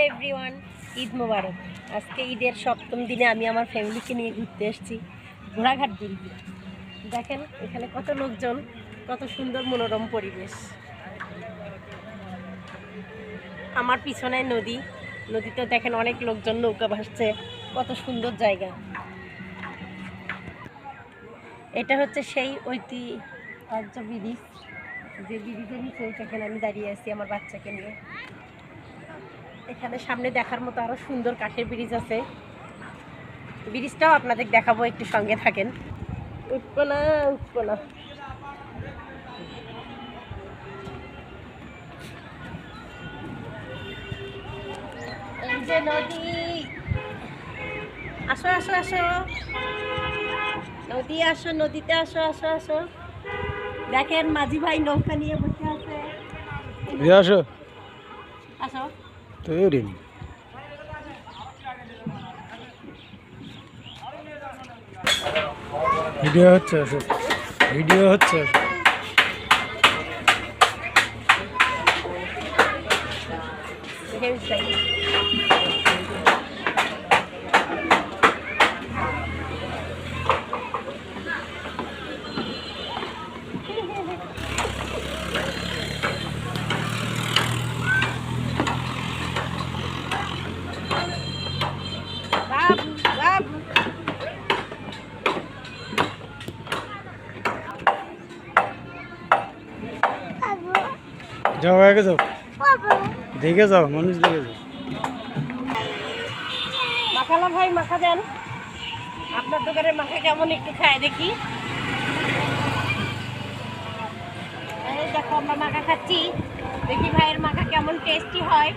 Everyone, Eid মোবারক। আজকে ঈদের সপ্তম দিনে আমি আমার ফ্যামিলিকে নিয়ে ঘুরতে এসেছি ঘোড়াঘাট দুর্গে। দেখেন এখানে কত লোকজন, কত সুন্দর মনোরম পরিবেশ। আমার পিছনে নদী, নদীতে দেখেন অনেক লোকজন নৌকা ভাসছে, কত সুন্দর জায়গা। এটা হচ্ছে সেই ঐতিহ্য ব্রিজ, যে ব্রিজের নিচে এখানে আমি দাঁড়িয়ে আছি আমার বাচ্চাকে নিয়ে। এখানে সামনে দেখার মতো আরো সুন্দর কাঠের ব্রিজ আছে, ব্রিজটাও আপনাদের দেখাবো, একটু সঙ্গে থাকেন। উঠবো না উঠবো না। এই যে নদী, আসো আসো আসো নদী, আসো নদীতে আসো আসো আসো। দেখেন মাঝি ভাই নৌকা নিয়ে বসে আছে। আসো আসো তৈরি ভিডিও হচ্ছে, ভিডিও হচ্ছে। যাও আগে যাও, দেখে যাও, মানুষ দেখে যাও। মাখালাম ভাই, মাখা দেন। আপনার দোকানের মাখা কেমন একটু খায় দেখি। এই দেখো আমরা মাখা খাচ্ছি, দেখি ভাইয়ের মাখা কেমন টেস্টি হয়।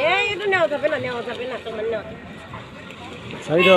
এই এটা নেওয়া যাবে না, নেওয়া যাবে না, তোমার নেওয়া। সাইড